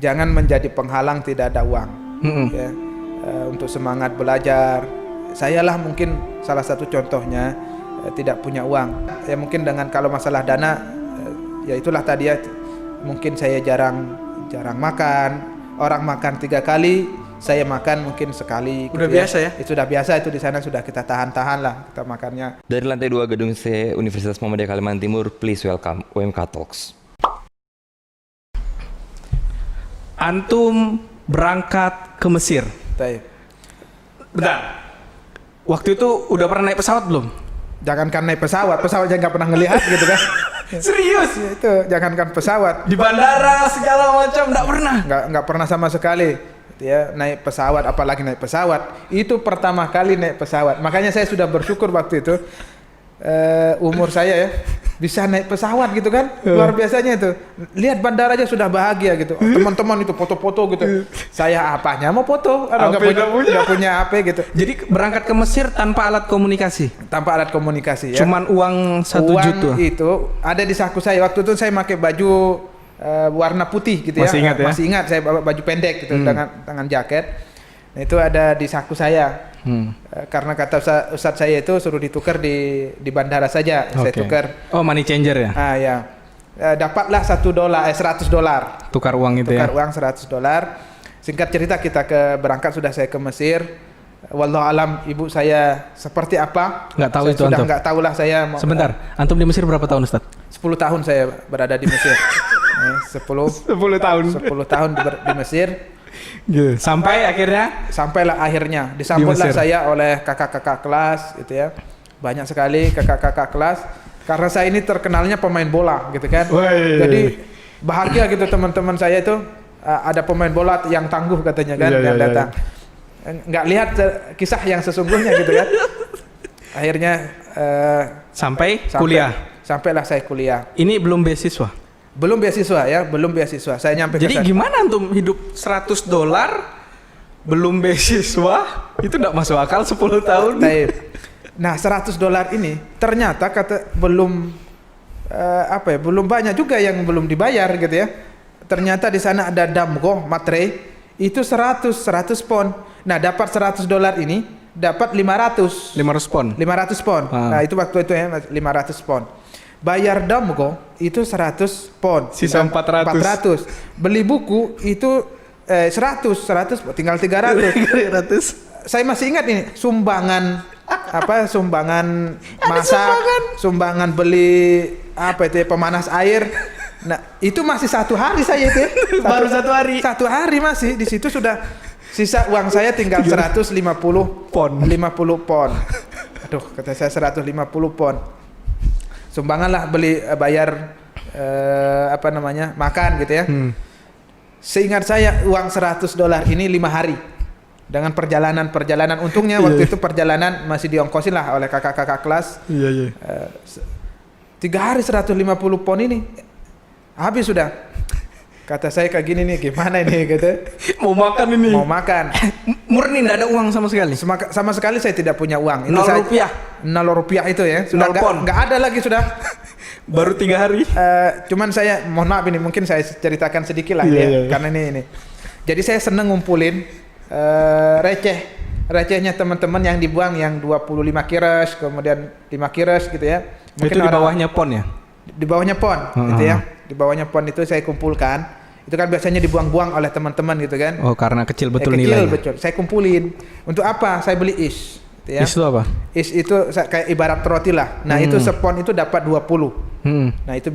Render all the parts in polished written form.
jangan menjadi penghalang tidak ada uang. Ya. Untuk semangat belajar, sayalah mungkin salah satu contohnya tidak punya uang. Ya mungkin dengan kalau masalah dana, ya itulah tadi ya, mungkin saya jarang makan. Orang makan 3 kali, saya makan mungkin sekali. Udah gitu biasa ya? Itu sudah biasa, itu di sana sudah kita tahan lah kita makannya. Dari lantai 2 gedung C Universitas Muhammadiyah Kalimantan Timur, please welcome UMK Talks. Antum berangkat ke Mesir. Baik. Bentar. Waktu itu udah pernah naik pesawat belum? Jangankan naik pesawat aja nggak pernah ngelihat gitu kan. Serius? Ya, itu jangankan pesawat, Di bandara segala macam nggak pernah? nggak pernah sama sekali. Ya, naik pesawat, apalagi naik pesawat. Itu pertama kali naik pesawat. Makanya saya sudah bersyukur waktu itu. Umur saya ya bisa naik pesawat gitu kan, luar biasanya itu. Lihat bandara aja sudah bahagia gitu. Teman-teman itu foto-foto gitu. Saya apanya mau foto? Nggak punya HP gitu. Jadi berangkat ke Mesir tanpa alat komunikasi? Tanpa alat komunikasi ya. Cuman uang 1 juta? Uang itu ada di saku saya. Waktu itu saya pakai baju warna putih gitu ya. Masih ingat ya? Masih ingat, saya bawa baju pendek gitu dengan jaket. Nah, itu ada di saku saya. Karena kata Ustadz saya itu suruh ditukar di bandara saja. Saya tukar. Oh, money changer ya? Ya. Dapatlah $100. Tukar uang itu Tukar ya? uang $100. Singkat cerita kita berangkat, sudah saya ke Mesir. Wallahu alam ibu saya seperti apa? Nggak tahu saya itu sudah antum? nggak tahu lah saya. Sebentar, antum di Mesir berapa tahun Ustadz? 10 tahun saya berada di Mesir. 10 tahun. 10 tahun di Mesir. Sampai akhirnya? Sampailah akhirnya disambutlah saya oleh kakak-kakak kelas gitu ya. Banyak sekali kakak-kakak kelas. Karena saya ini terkenalnya pemain bola gitu kan. Jadi bahagia gitu teman-teman saya itu, ada pemain bola yang tangguh katanya kan yang datang. Nggak lihat kisah yang sesungguhnya gitu kan. Akhirnya Sampai kuliah? Sampailah saya kuliah. Ini belum beasiswa? Belum beasiswa ya, belum beasiswa. Saya nyampe Jadi ke sana. gimana antum hidup $100 belum beasiswa? Itu enggak masuk akal 10 tahun. Nah, $100 ini ternyata belum belum banyak juga yang belum dibayar gitu ya. Ternyata di sana ada damgo, matre, itu 100 pon. Nah, dapat $100 ini dapat 500 pon. 500 pon. Nah, itu waktu itu ya 500 pon. Bayar damgo itu 100 pon. Sisa 400. Beli buku itu 100 tinggal 300. Saya masih ingat ini sumbangan masak, sumbangan beli pemanas air. Nah, itu masih 1 hari saya itu. Baru 1 hari. 1 hari masih di situ sudah sisa uang saya tinggal 150 pon. 50 pon. Aduh, kata saya 150 pon. Sumbanganlah beli bayar makan gitu ya. Seingat saya uang $100 ini 5 hari dengan perjalanan. Untungnya waktu itu perjalanan masih diongkosin lah oleh kakak-kakak kelas. 3 hari 150 pon ini habis sudah. Kata saya kayak gini nih, gimana ini gitu. Mau makan ini. Mau makan. Murni enggak ada uang sama sekali. Sama sekali saya tidak punya uang. Itu rupiah. $0 itu ya. Sudah enggak ada lagi sudah. Baru 3 hari. Cuman saya mohon maaf ini mungkin saya ceritakan sedikit lah karena ini. Jadi saya seneng ngumpulin recehnya teman-teman yang dibuang yang 25 kiras, kemudian 5 kiras gitu ya. Mungkin itu di bawahnya pon ya? Di bawahnya pon gitu ya. Di bawahnya pon itu saya kumpulkan. Itu kan biasanya dibuang-buang oleh teman-teman gitu kan. Oh, karena kecil betul nilainya. Kecil betul. Saya kumpulin. Untuk apa? Saya beli is. Gitu ya. Is itu apa? Is itu kayak ibarat roti lah. Nah, itu sepon itu dapat 20. Nah, itu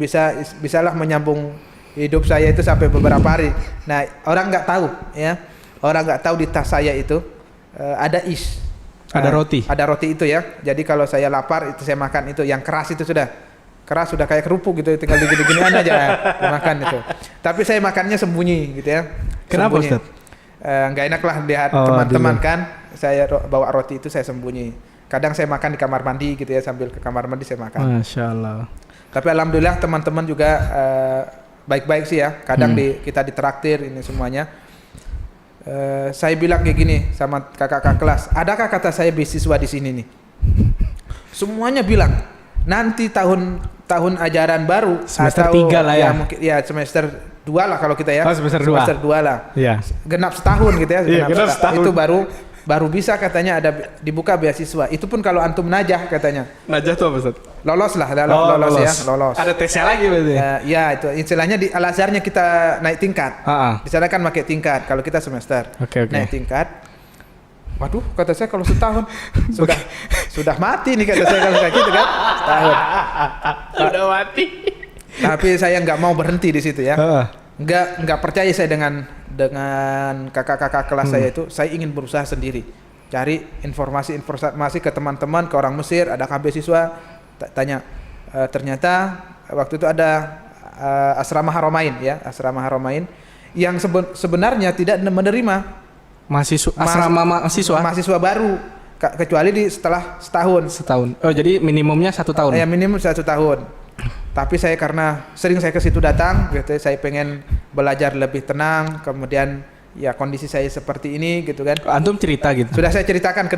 bisalah menyambung hidup saya itu sampai beberapa hari. Nah, orang nggak tahu ya. Orang nggak tahu di tas saya itu ada is. Ada roti. Ada roti itu ya. Jadi kalau saya lapar itu saya makan itu yang keras itu sudah. Keras sudah kayak kerupuk gitu, tinggal digini-ginian aja makan itu. Tapi saya makannya sembunyi gitu ya. Kenapa Ustaz? Nggak enak lah lihat teman-teman kan. Saya bawa roti itu saya sembunyi. Kadang saya makan di kamar mandi gitu ya, sambil ke kamar mandi saya makan. Masya Allah. Tapi alhamdulillah teman-teman juga baik-baik sih ya. Kadang kita ditraktir ini semuanya. Saya bilang kayak gini sama kakak-kakak kelas, adakah kata saya beasiswa di sini nih? Semuanya bilang nanti tahun ajaran baru semester atau 3 lah ya. Mungkin ya semester 2 lah kalau kita ya. Oh, semester 2. Semester 2 lah. Iya. Genap setahun gitu ya. Iya, genap setahun. Itu baru bisa katanya ada dibuka beasiswa. Itu pun kalau antum najah katanya. Najah tuh apa Ustaz? Lolos lah, lolos ya, lolos. Ada tesnya lagi berarti. Ya itu istilahnya di Al Azharnya kita naik tingkat. Di sana kan pakai tingkat. Kalau kita semester Oke. naik tingkat. Waduh, kata saya kalau setahun sudah mati nih kata saya kalau kayak gitu kan. Setahun. Udah mati. Tapi saya nggak mau berhenti di situ ya. Nggak percaya saya dengan kakak-kakak kelas saya itu. Saya ingin berusaha sendiri, cari informasi ke teman-teman, ke orang Mesir, ada beasiswa. Tanya, ternyata waktu itu ada asrama Haramain ya, asrama Haramain yang sebenarnya tidak menerima mahasiswa baru kecuali setelah setahun. Oh, jadi minimumnya 1 tahun. Ya, minimum 1 tahun. Tapi saya karena sering saya ke situ datang gitu, saya pengen belajar lebih tenang, kemudian ya kondisi saya seperti ini gitu kan. Antum cerita gitu. Sudah saya ceritakan ke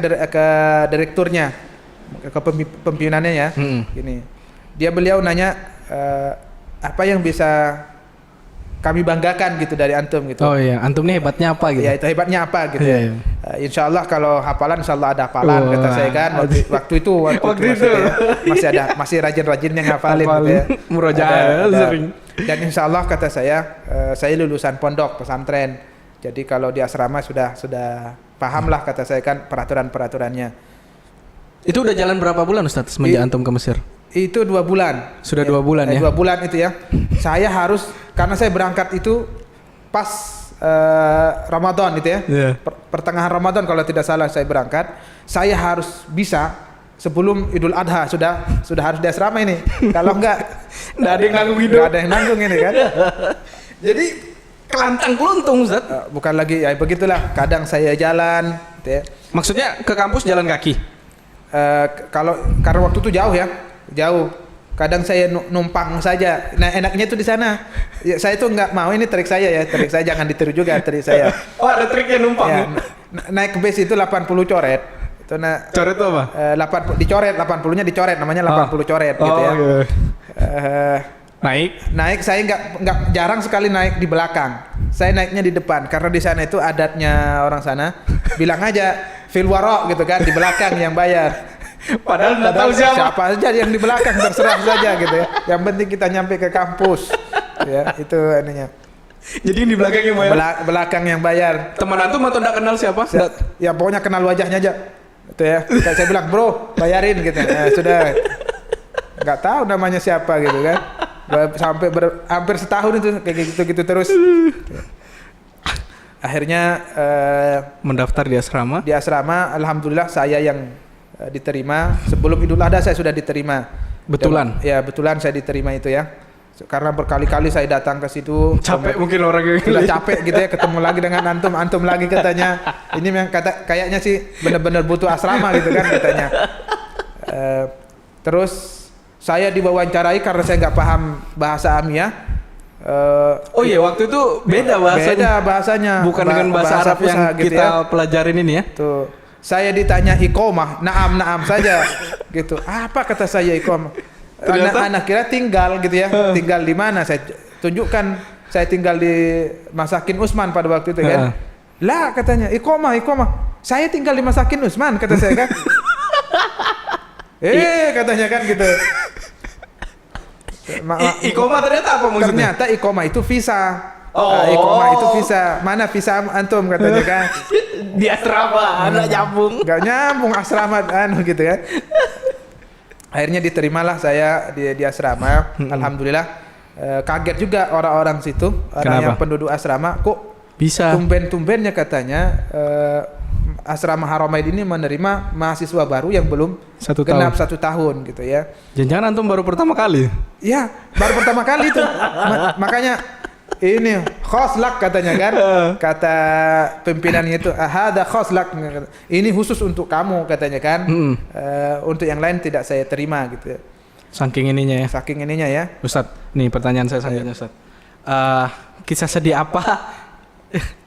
direkturnya, ke pimpinannya ya. Gini. Beliau nanya apa yang bisa kami banggakan gitu dari antum gitu. Oh iya, antum nih hebatnya apa gitu? Ya itu hebatnya apa gitu. Iya. Insya Allah kalau hafalan insya Allah ada hafalan kata saya kan. Waktu itu masih rajin-rajin yang hafalin gitu ya. Murojaah sering. Dan insya Allah kata saya lulusan pondok pesantren. Jadi kalau di asrama sudah paham lah kata saya kan peraturannya. Itu udah jalan berapa bulan Ustaz semenjak antum ke Mesir? Itu 2 bulan. Sudah 2 bulan ya? 2 bulan itu ya. Saya harus, karena saya berangkat itu pas Ramadan itu ya. Pertengahan Ramadan kalau tidak salah saya berangkat. Saya harus bisa sebelum Idul Adha sudah harus di asrama ini. Kalau enggak ada yang nanggung hidup. Enggak ada yang nanggung ini kan. Jadi kelantang keluntung Ustaz. Bukan lagi ya begitulah. Kadang saya jalan gitu ya. Maksudnya ke kampus jalan kaki? Karena waktu itu jauh. Kadang saya numpang saja. Nah enaknya itu di sana. Ya, saya tuh nggak mau, ini trik saya ya. Trik saya jangan ditiru juga trik saya. Oh ada triknya numpang ya? Naik ke base itu 80 coret. Itu coret itu apa? 80-nya dicoret, namanya 80 coret gitu ya. Naik saya nggak jarang sekali naik di belakang. Saya naiknya di depan karena di sana itu adatnya orang sana. Bilang aja fil wara gitu kan, di belakang yang bayar. Padahal nggak tahu siapa aja yang di belakang, terserah saja gitu ya. Yang penting kita nyampe ke kampus. Ya, itu ininya. Jadi di belakang yang bayar. Belakang yang bayar. Teman antum atau enggak kenal siapa? Ya pokoknya kenal wajahnya aja. Itu ya. Saya bilang, "Bro, bayarin" gitu. Nah, sudah. Enggak tahu namanya siapa gitu kan. Sampai hampir setahun itu kayak gitu terus. Akhirnya mendaftar di asrama. Di asrama, alhamdulillah saya yang diterima. Sebelum Idul Adha saya sudah diterima. Betulan? Ya betulan saya diterima itu ya. Karena berkali-kali saya datang ke situ. Capek mungkin orang yang sudah capek gitu ya, ketemu lagi dengan antum lagi katanya. Ini memang kayaknya sih benar-benar butuh asrama gitu kan katanya. Terus saya diwawancarai karena saya nggak paham bahasa Amiyah. Oh iya, waktu itu beda bahasanya. Bukan dengan bahasa Arab yang gitu kita ya. pelajarin ini ya. Tuh. Saya ditanya iqomah, naam saja gitu. Apa kata saya iqomah? Anak kira tinggal gitu ya. Tinggal di mana? Saya tunjukkan saya tinggal di Masakin Usman pada waktu itu kan. Lah katanya iqomah. Saya tinggal di Masakin Usman kata saya kan. Katanya kan gitu. Iqomah ternyata apa maksudnya? Ternyata iqomah itu visa. Iqomah itu visa. Mana visa antum katanya kan? Di asrama, anak nyambung. Gak nyambung asrama gitu kan. Akhirnya diterimalah saya di asrama. Alhamdulillah. Kaget juga orang-orang situ, orang yang penduduk asrama, kok bisa tumben-tumbennya katanya asrama Haramain ini menerima mahasiswa baru yang belum genap 1 tahun gitu ya. Jangan-jangan antum baru pertama kali? Ya, baru pertama kali itu. Makanya ini khoslak katanya kan, kata pimpinannya itu ada khoslak, ini khusus untuk kamu katanya kan. Untuk yang lain tidak saya terima gitu. Saking ininya ya. Ustadz, nih pertanyaan saya selanjutnya Ustadz. Kisah sedih apa?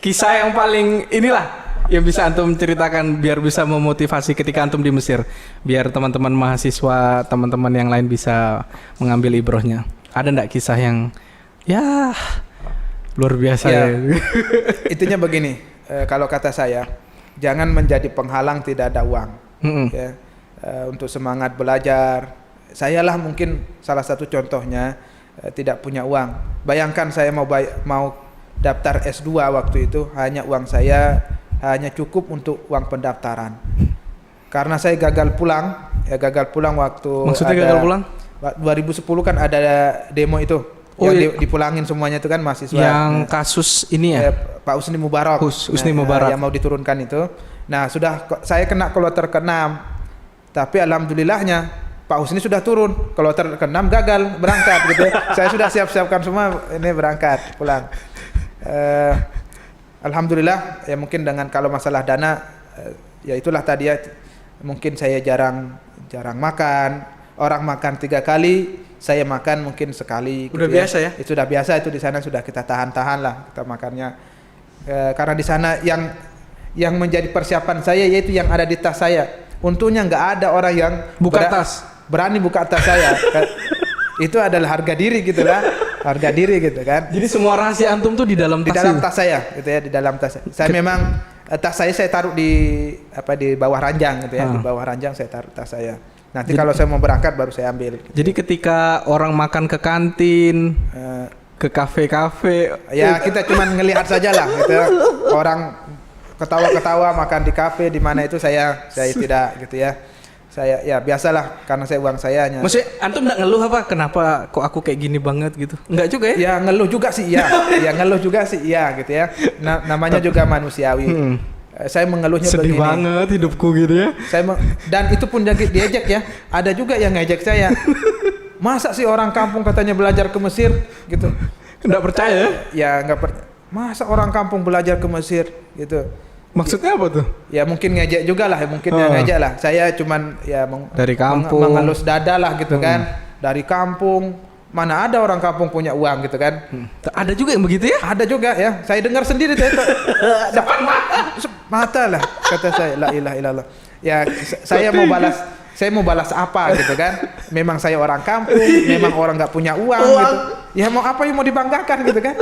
Kisah yang paling inilah yang bisa antum ceritakan biar bisa memotivasi ketika antum di Mesir, biar teman-teman mahasiswa, teman-teman yang lain bisa mengambil ibrohnya. Ada ndak kisah yang ya Luar biasa Ya. ya. Intinya begini, kalau kata saya, jangan menjadi penghalang tidak ada uang. Ya. Untuk semangat belajar, sayalah mungkin salah satu contohnya tidak punya uang. Bayangkan saya mau daftar S2 waktu itu, hanya uang saya hanya cukup untuk uang pendaftaran. Karena saya gagal pulang waktu Maksudnya ada, gagal pulang? 2010 kan ada demo itu. Oh, yang iya. dipulangin semuanya itu kan mahasiswa. Yang kasus ini ya? Pak Husni Mubarak. Husni Mubarak. Yang mau diturunkan itu. Nah, saya kena kloter ke-6. Tapi alhamdulillahnya Pak Husni sudah turun. Kloter ke-6 gagal berangkat gitu. Saya sudah siap-siapkan semua ini berangkat pulang. Alhamdulillah ya, mungkin dengan kalau masalah dana ya itulah tadi ya, mungkin saya jarang makan. Orang makan 3 kali, saya makan mungkin sekali. Udah gitu biasa ya? Itu sudah biasa, itu di sana sudah kita tahan-tahan lah kita makannya. Karena di sana yang menjadi persiapan saya yaitu yang ada di tas saya. Untungnya nggak ada orang yang berani buka tas saya. Itu adalah harga diri gitu lah, harga diri gitu kan. Jadi semua rahasia antum tuh di dalam tas. Di dalam tas saya, gitu ya, di dalam tas. Saya memang tas saya taruh di bawah ranjang gitu ya, di bawah ranjang saya taruh tas saya. Nanti kalau saya mau berangkat baru saya ambil. Gitu. Jadi ketika orang makan ke kantin, ke kafe-kafe, ya kita cuma ngelihat saja lah gitu ya. Orang ketawa-ketawa makan di kafe di mana itu saya tidak gitu ya. Saya ya biasalah karena saya uang saya hanya. Maksudnya antum enggak ngeluh apa? Kenapa kok aku kayak gini banget gitu? Enggak juga ya? Ya ngeluh juga sih iya. Ya ngeluh juga sih iya gitu ya. Namanya juga manusiawi. Saya mengeluhnya sedih begini. banget hidupku gitu ya. Dan itu pun diejek ya. Ada juga yang ngejek saya. Masa sih orang kampung katanya belajar ke Mesir gitu. Enggak percaya? Ya masa orang kampung belajar ke Mesir gitu. Maksudnya apa tuh? Ya mungkin ngejek juga lah, ngejek lah. Saya cuman ya dari kampung mengelus dada lah gitu kan. Dari kampung. Mana ada orang kampung punya uang gitu kan? Ada juga yang begitu ya? Ada juga ya. Saya dengar sendiri tuh. Mata lah kata saya, la ilaha illallah. Ya saya mau balas apa gitu kan? Memang saya orang kampung, memang orang nggak punya uang gitu. Ya mau apa yang mau dibanggakan gitu kan?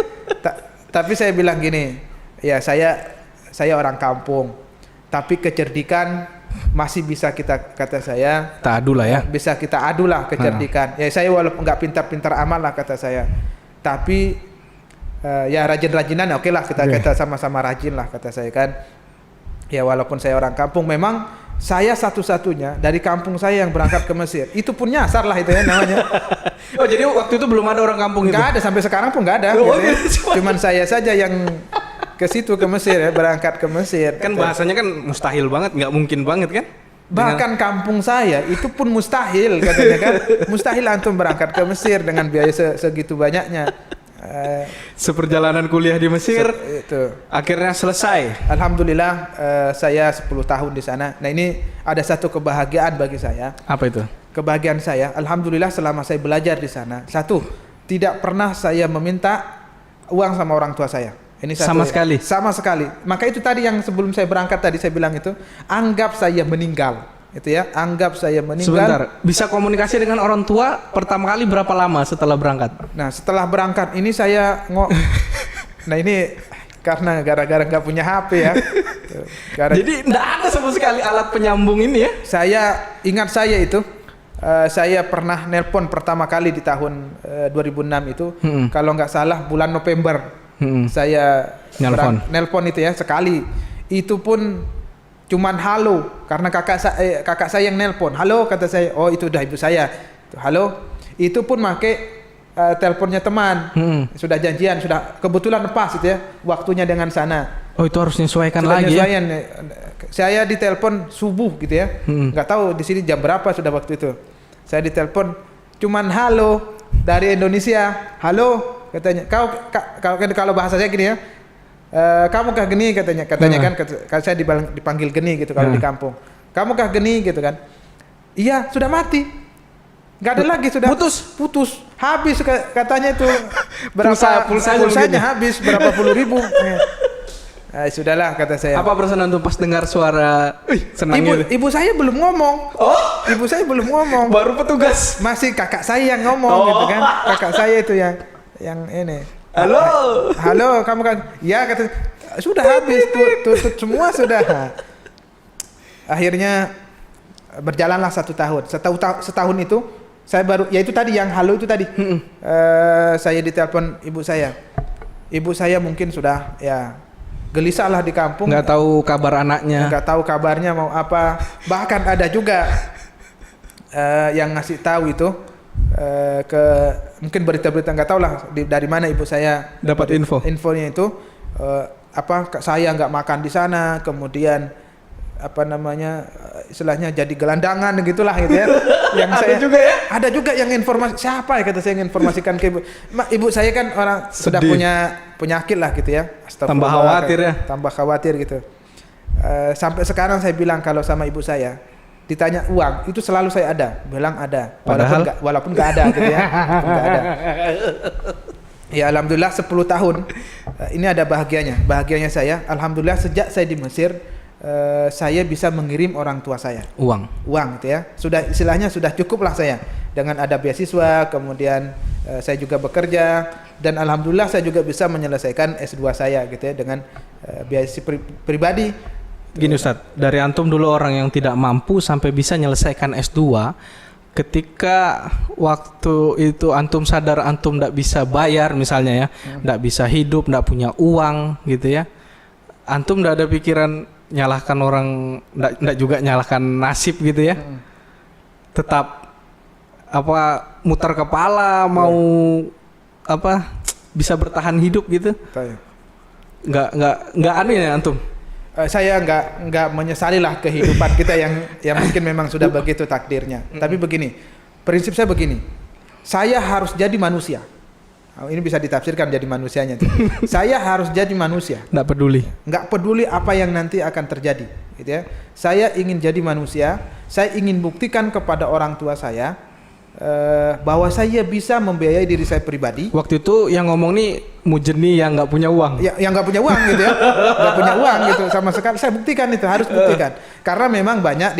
Tapi saya bilang gini, ya saya orang kampung, tapi kecerdikan masih bisa kita adu lah ya. Bisa kita adu lah kecerdikan. Ya saya walaupun nggak pintar-pintar amat lah kata saya, tapi ya rajin-rajinan oke lah kita sama-sama rajin lah kata saya kan. Ya walaupun saya orang kampung, memang saya satu-satunya dari kampung saya yang berangkat ke Mesir. Itu pun nyasar lah itu ya namanya. Oh jadi waktu itu belum ada orang kampung itu? Nggak ada, sampai sekarang pun nggak ada. Gitu ya. Cuman saya saja yang ke situ ke Mesir ya, berangkat ke Mesir. Kan bahasanya kan mustahil banget, nggak mungkin banget kan? Bahkan kampung saya itu pun mustahil katanya kan. Mustahil antum berangkat ke Mesir dengan biaya segitu banyaknya. Seperjalanan kuliah di Mesir itu akhirnya selesai. Alhamdulillah saya 10 tahun di sana. Nah ini ada satu kebahagiaan bagi saya. Apa itu? Kebahagiaan saya, alhamdulillah selama saya belajar di sana, satu, tidak pernah saya meminta uang sama orang tua saya. Ini satu, sama sekali. Sama sekali. Maka itu tadi yang sebelum saya berangkat tadi saya bilang itu, anggap saya meninggal. Itu ya, anggap saya meninggal. Sebentar, bisa komunikasi dengan orang tua pertama kali berapa lama setelah berangkat? Nah, setelah berangkat ini saya nah ini karena gara-gara nggak punya HP ya. Jadi nggak ada sama sekali alat penyambung ini ya? Ingat saya itu, saya pernah nelpon pertama kali di tahun 2006 itu, kalau nggak salah bulan November. Saya nelpon itu ya sekali. Itu pun cuman halo, karena kakak saya yang nelpon. Halo kata saya, oh itu udah ibu saya. Halo, itu pun pakai teleponnya teman. Sudah janjian, sudah kebetulan pas itu ya waktunya dengan sana. Oh itu harus menyesuaikan lagi ya? Saya ditelepon subuh gitu ya. Nggak tahu di sini jam berapa sudah waktu itu. Saya ditelepon cuman halo dari Indonesia. Halo katanya. Kalau bahasa saya gini ya. Kamu kah geni katanya kan saya dipanggil geni gitu kalau di kampung. Kamu kah geni gitu kan? Iya, sudah mati. Nggak ada lagi, sudah putus. Habis katanya itu berapa pulsanya habis berapa puluh ribu. Sudahlah kata saya. Apa perasaan antum pas dengar suara senangnya? Ibu saya belum ngomong. Oh, ibu saya belum ngomong. Baru petugas. Masih kakak saya yang ngomong gitu kan. Kakak saya itu yang ini. Halo, kamu kan? Ya kata, sudah habis, tutup semua sudah. Akhirnya berjalanlah 1 tahun. Setahun itu saya baru, ya itu tadi yang halo itu tadi. Saya ditelepon ibu saya. Ibu saya mungkin sudah ya gelisah lah di kampung. Nggak tahu kabar anaknya. Nggak tahu kabarnya mau apa. Bahkan ada juga yang ngasih tahu itu ke mungkin berita-berita, nggak tahu lah dari mana ibu saya dapat infonya itu saya nggak makan di sana, kemudian istilahnya jadi gelandangan gitulah gitu ya. Yang saya juga ya? Ada juga yang informasi, siapa ya kata saya yang informasikan ke ibu. Ibu saya kan orang sudah punya penyakit lah gitu ya. Tambah khawatir ya. Tambah khawatir gitu. Sampai sekarang saya bilang kalau sama ibu saya ditanya uang itu selalu saya ada, bilang ada. Walaupun nggak ada gitu ya. Nggak ada. Ya alhamdulillah 10 tahun ini ada bahagianya saya. Alhamdulillah sejak saya di Mesir saya bisa mengirim orang tua saya uang gitu ya. Sudah istilahnya sudah cukup lah saya dengan ada beasiswa, kemudian saya juga bekerja dan alhamdulillah saya juga bisa menyelesaikan S2 saya gitu ya dengan beasiswa pribadi. Gini Ustaz, dari antum dulu orang yang tidak mampu sampai bisa menyelesaikan S2, ketika waktu itu antum sadar antum tidak bisa bayar misalnya ya, tidak bisa hidup, tidak punya uang gitu ya, antum tidak ada pikiran nyalahkan orang, tidak juga nyalahkan nasib gitu ya, tetap mutar kepala mau bisa bertahan hidup gitu, nggak aneh ya antum? Saya nggak menyesali lah kehidupan kita yang mungkin memang sudah begitu takdirnya. Tapi begini, prinsip saya begini, saya harus jadi manusia. Ini bisa ditafsirkan jadi manusianya. Saya harus jadi manusia. Nggak peduli apa yang nanti akan terjadi, gitu ya. Saya ingin jadi manusia. Saya ingin buktikan kepada orang tua saya bahwa saya bisa membiayai diri saya pribadi. Waktu itu yang ngomong nih Mujeni yang nggak punya uang. Ya, yang nggak punya uang gitu ya, nggak punya uang gitu sama sekali. Saya buktikan itu, harus buktikan. Karena memang banyak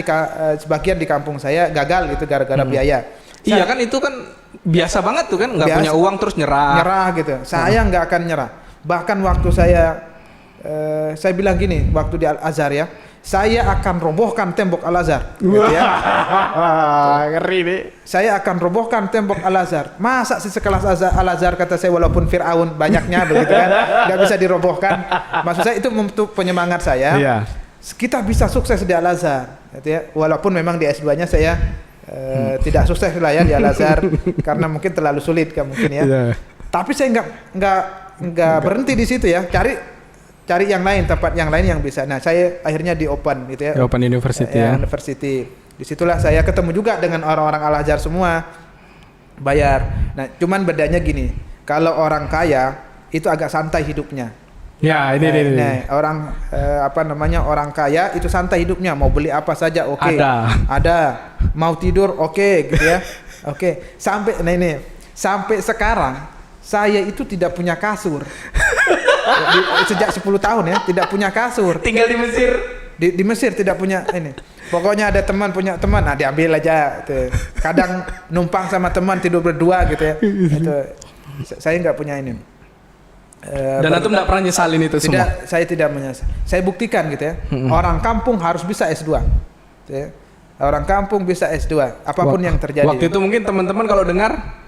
sebagian di kampung saya gagal gitu gara-gara biaya. Iya kan itu kan biasa banget tuh kan, nggak punya uang terus nyerah gitu. Saya nggak akan nyerah. Bahkan waktu saya bilang gini waktu di Al Azhar ya, saya akan robohkan tembok Al Azhar. Gitu ya. Ngeri nih. Saya akan robohkan tembok Al Azhar. Masa sih sekelas Al Azhar kata saya walaupun Fir'aun banyaknya begitu kan, nggak bisa dirobohkan. Maksud saya itu untuk penyemangat saya. Iya. Kita bisa sukses di Al Azhar. Gitu ya. Walaupun memang di S2-nya saya tidak sukses lah ya di Al Azhar karena mungkin terlalu sulit kan mungkin ya. Yeah. Tapi saya nggak berhenti di situ ya. Cari yang lain, tempat yang lain yang bisa. Nah, saya akhirnya di Open gitu ya. Open University ya. University. Disitulah saya ketemu juga dengan orang-orang Al Azhar semua. Bayar. Nah, cuman bedanya gini. Kalau orang kaya itu agak santai hidupnya. Ya, ini. Orang orang kaya itu santai hidupnya, mau beli apa saja oke. Ada. Mau tidur oke, gitu ya. Oke. Sampai sekarang saya itu tidak punya kasur. Sejak 10 tahun ya, tidak punya kasur. Tinggal di Mesir. Di Mesir tidak punya ini. Pokoknya ada punya teman, diambil aja gitu. Kadang numpang sama teman tidur berdua gitu ya. Itu saya nggak punya ini. Dan antum tidak pernah nyesalin itu semua? Saya tidak menyesal. Saya buktikan gitu ya. Orang kampung harus bisa S2. Gitu ya. Orang kampung bisa S2. Apapun yang terjadi. Waktu itu mungkin teman-teman kalau dengar,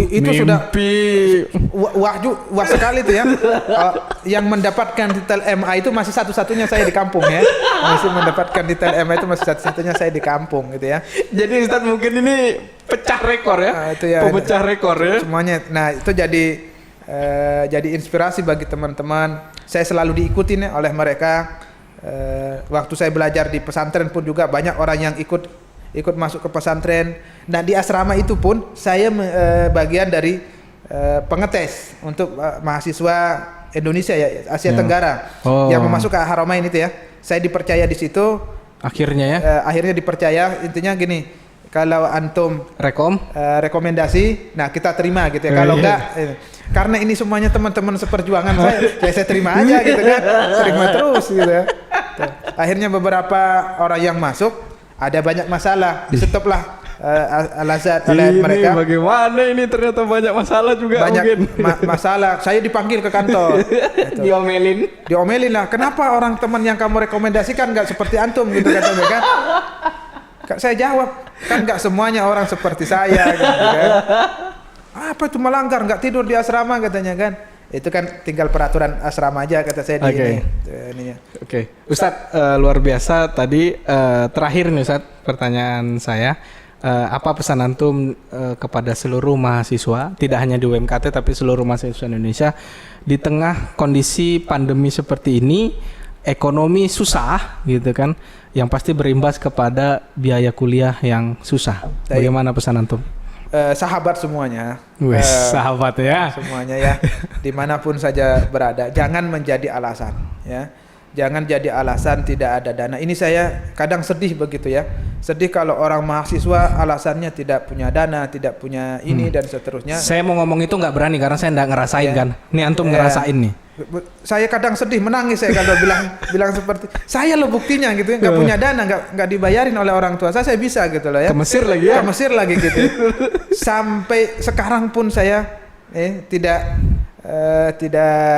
itu mimpi. Sudah wah sekali itu ya. Yang mendapatkan titel MA itu masih satu-satunya saya di kampung ya. Masih mendapatkan titel MA itu masih satu-satunya saya di kampung gitu ya. Jadi Ustaz mungkin ini pecah rekor ya. Itu ya. Pemecah rekor ya. Semuanya. Nah, itu jadi inspirasi bagi teman-teman. Saya selalu diikuti nih oleh mereka. Waktu saya belajar di pesantren pun juga banyak orang yang ikut masuk ke pesantren. Nah di asrama itu pun saya bagian dari pengetes untuk mahasiswa Indonesia ya, Asia Tenggara yang mau masuk ke Haramain itu ya. Saya dipercaya di situ. Akhirnya ya. Akhirnya dipercaya. Intinya gini, kalau antum rekomendasi, nah kita terima gitu ya. Kalau enggak, karena ini semuanya teman-teman seperjuangan saya terima aja gitu kan, terima terus gitu ya. Akhirnya beberapa orang yang masuk ada banyak masalah, di stop lah Al-Azhar oleh mereka. Bagaimana ini ternyata banyak masalah juga. Banyak masalah. Saya dipanggil ke kantor. Diomelin lah. Kenapa orang teman yang kamu rekomendasikan nggak seperti antum gitu katanya kan? Saya jawab, kan nggak semuanya orang seperti saya gitu kan. Apa itu melanggar, nggak tidur di asrama katanya kan. Itu kan tinggal peraturan asrama aja kata saya di ini. Oke. Ustadz, luar biasa tadi. Terakhir nih Ustadz, pertanyaan saya. Apa pesan antum kepada seluruh mahasiswa, tidak hanya di UMKT tapi seluruh mahasiswa Indonesia di tengah kondisi pandemi seperti ini, ekonomi susah gitu kan, yang pasti berimbas kepada biaya kuliah yang susah. Bagaimana pesan antum? Sahabat semuanya, sahabat ya, semuanya ya, dimanapun saja berada, jangan menjadi alasan, ya, jangan jadi alasan tidak ada dana. Ini saya kadang sedih begitu ya, sedih kalau orang mahasiswa alasannya tidak punya dana, tidak punya ini dan seterusnya. Saya mau ngomong itu nggak berani karena saya nggak ngerasain kan. Nih antum ngerasain nih. Saya kadang sedih, menangis saya kalau bilang seperti saya lo buktinya gitu ya, nggak punya dana, nggak dibayarin oleh orang tua saya bisa gitu loh ya. Ke Mesir lagi ya. Ke Mesir lagi gitu. Sampai sekarang pun saya tidak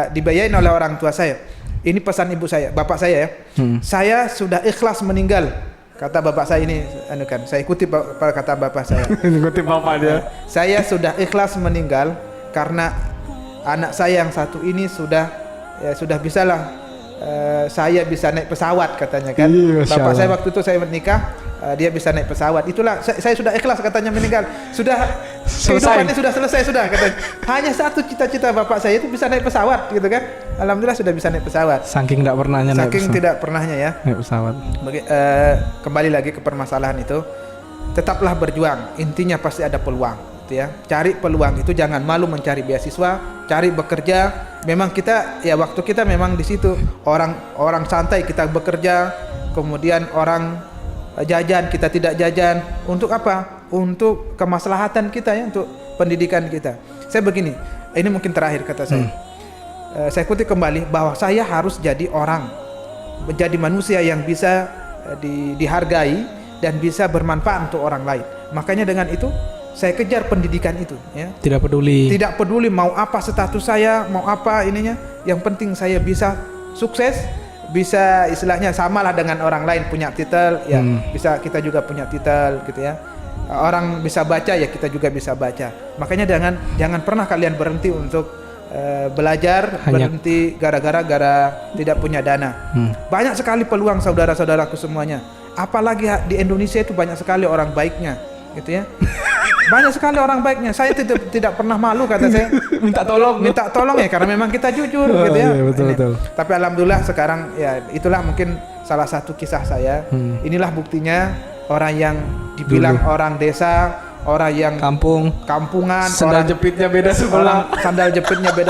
dibayarin oleh orang tua saya. Ini pesan ibu saya, bapak saya ya. Saya sudah ikhlas meninggal. Kata bapak saya ini, saya kutip kata bapak saya. Kutip bapak dia. Saya sudah ikhlas meninggal karena anak saya yang satu ini sudah bisalah saya bisa naik pesawat katanya kan. Bapak saya waktu itu saya menikah, dia bisa naik pesawat. Itulah saya sudah ikhlas katanya meninggal. Sudah kehidupannya sudah selesai sudah katanya. Hanya satu cita-cita bapak saya itu bisa naik pesawat gitu kan. Alhamdulillah sudah bisa naik pesawat. Saking tidak pernahnya naik pesawat. Tidak pernahnya ya. Naik pesawat. Kembali lagi ke permasalahan itu. Tetaplah berjuang. Intinya pasti ada peluang. Ya, cari peluang itu, jangan malu mencari beasiswa, cari bekerja. Memang kita ya waktu kita memang di situ orang santai kita bekerja, kemudian orang jajan kita tidak jajan. Untuk apa? Untuk kemaslahatan kita ya, untuk pendidikan kita. Saya begini, ini mungkin terakhir kata saya. Saya kutip kembali bahwa saya harus jadi orang, menjadi manusia yang bisa dihargai dan bisa bermanfaat untuk orang lain. Makanya dengan itu saya kejar pendidikan itu ya. Tidak peduli mau apa status saya, mau apa ininya, yang penting saya bisa sukses, bisa istilahnya samalah dengan orang lain punya titel ya, bisa kita juga punya titel gitu ya. Orang bisa baca ya kita juga bisa baca. Makanya jangan pernah kalian berhenti untuk belajar, berhenti gara-gara tidak punya dana. Banyak sekali peluang saudara-saudaraku semuanya. Apalagi di Indonesia itu banyak sekali orang baiknya gitu ya. Banyak sekali orang baiknya. Saya tidak pernah malu kata saya minta tolong ya, karena memang kita jujur gitu ya. Iya, betul. Tapi alhamdulillah sekarang ya itulah mungkin salah satu kisah saya. Inilah buktinya orang yang dibilang orang desa, orang yang kampungan, sandal jepitnya beda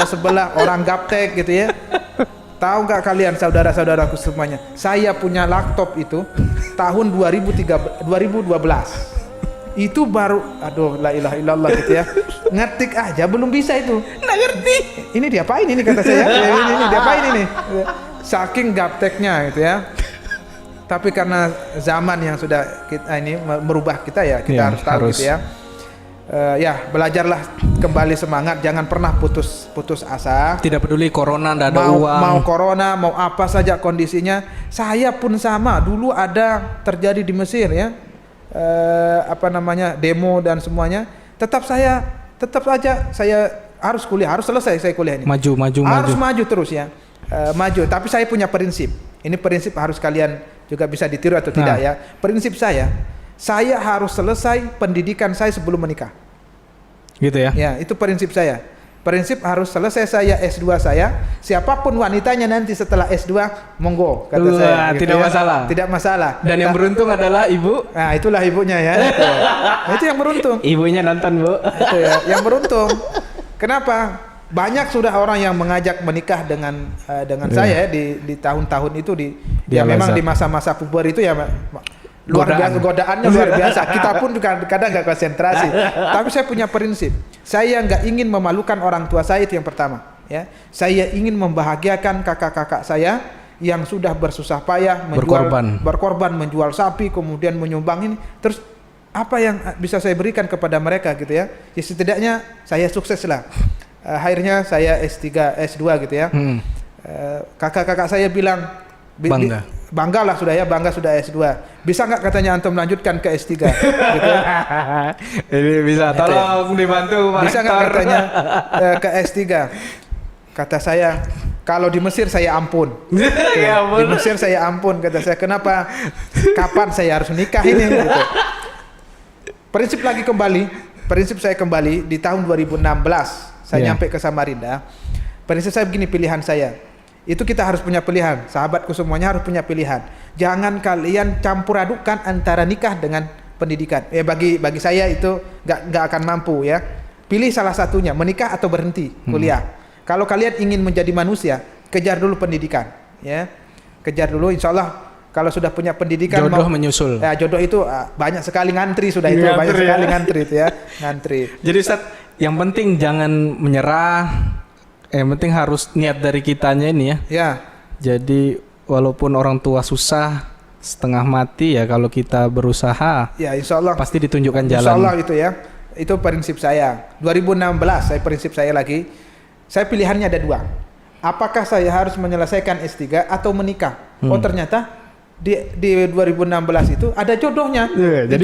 sebelah, orang gaptek gitu ya. Tahu nggak kalian saudara-saudaraku semuanya? Saya punya laptop itu tahun 2012. Itu baru, aduh la ilaha illallah gitu ya, ngetik aja belum bisa itu, nggak ngerti ini diapain ini kata saya. ini diapain ini, saking gapteknya gitu ya. Tapi karena zaman yang sudah kita ini merubah kita ya, kita harus tahu gitu ya. Ya belajarlah kembali semangat, jangan pernah putus asa. Tidak peduli corona, nggak ada uang, mau corona mau apa saja kondisinya. Saya pun sama, dulu ada terjadi di Mesir ya, demo dan semuanya, tetap aja saya harus kuliah, harus selesai saya kuliah ini. Maju terus ya, maju. Tapi saya punya prinsip. Ini prinsip harus kalian juga bisa ditiru atau tidak ya. Prinsip saya harus selesai pendidikan saya sebelum menikah. Gitu ya? Ya, itu prinsip saya. Prinsip harus selesai saya S2 saya. Siapapun wanitanya nanti setelah S2 monggo kata saya. Gitu tidak masalah. Tidak masalah. Dan yang beruntung adalah ibu. Nah, itulah ibunya ya. Itu yang beruntung. Ibunya nonton, Bu. Itu ya, yang beruntung. Kenapa? Banyak sudah orang yang mengajak menikah dengan saya di tahun-tahun itu memang di masa-masa puber itu ya luar biasa, godaannya luar biasa. Kita pun juga kadang nggak konsentrasi. Tapi saya punya prinsip. Saya nggak ingin memalukan orang tua saya, itu yang pertama. Ya, saya ingin membahagiakan kakak-kakak saya yang sudah bersusah payah berkorban menjual sapi, kemudian menyumbang ini. Terus apa yang bisa saya berikan kepada mereka gitu ya. Ya setidaknya saya sukses lah. Akhirnya saya S3, S2 gitu ya. Kakak-kakak saya bilang bangga lah sudah ya, bangga sudah S2. Bisa nggak katanya antum melanjutkan ke S3 gitu ya. Ini bisa, tolong dibantu Pak Bisa nggak Rektor. katanya ke S3. Kata saya, kalau di Mesir saya ampun. Ya Di Mesir saya ampun, kata saya. Kenapa? Kapan saya harus nikah ini gitu. Prinsip saya kembali di tahun 2016 saya nyampe ke Samarinda. Prinsip saya begini, pilihan saya itu kita harus punya pilihan, sahabatku semuanya harus punya pilihan. Jangan kalian campur adukkan antara nikah dengan pendidikan. Bagi saya itu nggak akan mampu ya. Pilih salah satunya, menikah atau berhenti kuliah. Kalau kalian ingin menjadi manusia, kejar dulu pendidikan ya. Kejar dulu, insya Allah kalau sudah punya pendidikan jodoh menyusul. Ya, jodoh itu banyak sekali ngantri sudah itu, banyak sekali ngantri itu ya, ngantri. Jadi Ustaz, yang penting jangan menyerah. Yang penting harus niat dari kitanya ini ya. Ya. Jadi walaupun orang tua susah, setengah mati ya kalau kita berusaha. Ya, insya Allah. Pasti ditunjukkan jalan. Insya Allah itu ya. Itu prinsip saya. 2016 prinsip saya lagi. Saya pilihannya ada dua. Apakah saya harus menyelesaikan S3 atau menikah? Oh ternyata di 2016 itu ada jodohnya. Jadi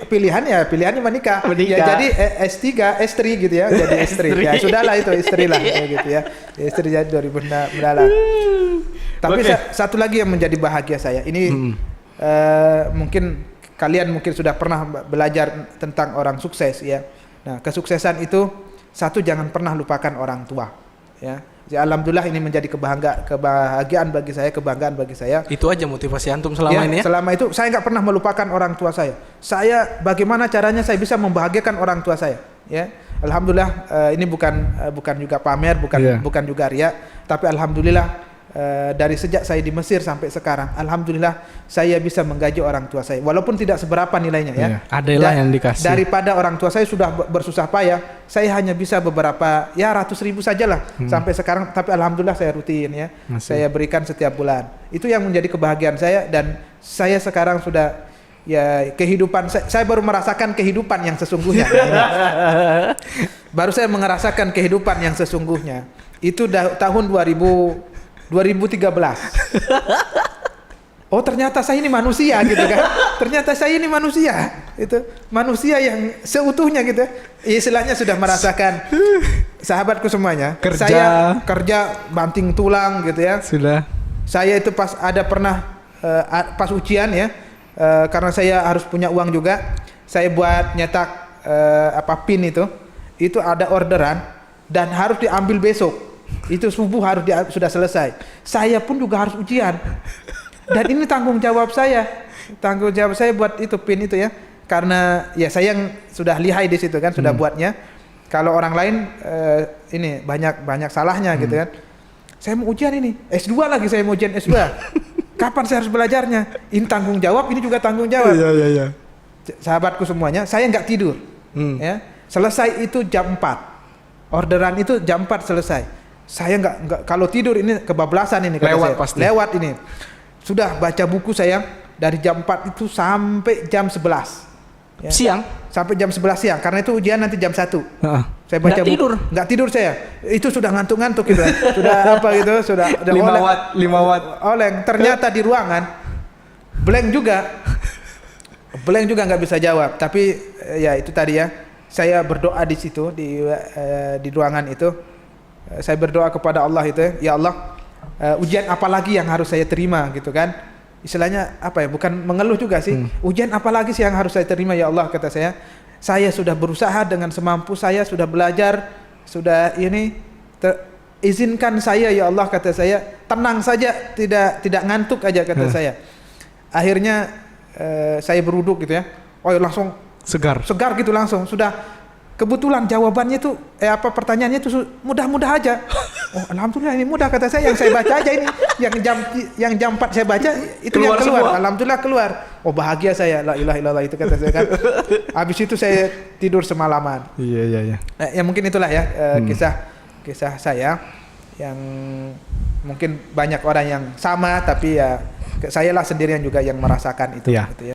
pilihannya menikah. Ya, jadi S3, S3 gitu ya, jadi S3. Ya sudahlah itu istri lah gitu ya. Istri jadi 2016. Tapi satu lagi yang menjadi bahagia saya. Ini mungkin kalian sudah pernah belajar tentang orang sukses ya. Nah, kesuksesan itu satu, jangan pernah lupakan orang tua ya. Ya, alhamdulillah ini menjadi kebahagiaan bagi saya, kebanggaan bagi saya. Itu aja motivasi antum selama ini ya? Selama itu saya nggak pernah melupakan orang tua saya. Saya bagaimana caranya saya bisa membahagiakan orang tua saya. Ya, alhamdulillah ini bukan juga pamer, bukan juga riya, tapi alhamdulillah dari sejak saya di Mesir sampai sekarang, alhamdulillah saya bisa menggaji orang tua saya, walaupun tidak seberapa nilainya ya. Adalah yang dikasih. Daripada orang tua saya sudah bersusah payah, saya hanya bisa beberapa ratus ribu sajalah sampai sekarang, tapi alhamdulillah saya rutin ya. Saya berikan setiap bulan. Itu yang menjadi kebahagiaan saya, dan saya sekarang sudah kehidupan saya baru merasakan kehidupan yang sesungguhnya. Baru saya merasakan kehidupan yang sesungguhnya. Itu tahun 2013. Oh ternyata saya ini manusia gitu kan. Ternyata saya ini manusia. Itu manusia yang seutuhnya gitu. Istilahnya sudah merasakan, sahabatku semuanya. Saya kerja banting tulang gitu ya. Sudah. Saya itu pas pas ujian ya. Karena saya harus punya uang juga. Saya buat nyetak PIN itu ada orderan dan harus diambil besok. Itu subuh sudah selesai. Saya pun juga harus ujian. Dan ini tanggung jawab saya. Tanggung jawab saya buat itu PIN itu ya. Karena ya saya yang sudah lihai di situ kan, sudah buatnya. Kalau orang lain ini banyak salahnya gitu kan. Saya mau ujian ini, S2 lagi saya mau ujian S2. Kapan saya harus belajarnya? Ini tanggung jawab, ini juga tanggung jawab. Iya. Sahabatku semuanya, saya nggak tidur. Ya. Selesai itu jam 4. Orderan itu jam 4 selesai. Saya nggak kalau tidur ini kebablasan ini lewat pasti. Lewat ini. Sudah baca buku saya dari jam 4 itu sampai jam 11. Ya. Siang? Sampai jam 11 siang, karena itu ujian nanti jam 1. Saya baca buku. Nggak tidur saya. Itu sudah ngantuk-ngantuk gitu. Sudah apa gitu, sudah 5 watt. Oleng. Ternyata di ruangan blank juga. Blank juga nggak bisa jawab. Tapi ya itu tadi ya. Saya berdoa di situ di ruangan itu. Saya berdoa kepada Allah itu, ya Allah, ujian apa lagi yang harus saya terima gitu kan? Istilahnya apa ya? Bukan mengeluh juga sih. Ujian apa lagi sih yang harus saya terima ya Allah, kata saya. Saya sudah berusaha dengan semampu saya, sudah belajar, sudah ini izinkan saya ya Allah, kata saya. Tenang saja, tidak ngantuk aja, kata saya. Akhirnya saya beruduk gitu ya. Oh langsung segar gitu langsung. Sudah kebetulan jawabannya itu pertanyaannya itu mudah-mudah aja. Oh alhamdulillah ini mudah, kata saya. Yang saya baca aja ini yang jam 4 saya baca itu keluar yang keluar semua. Alhamdulillah keluar. Oh bahagia saya, la ilaha illallah itu, kata saya kan. Habis itu saya tidur semalaman. Iya. Ya mungkin itulah ya kisah saya yang mungkin banyak orang yang sama, tapi ya saya lah sendirian juga yang merasakan itu. Gitu ya.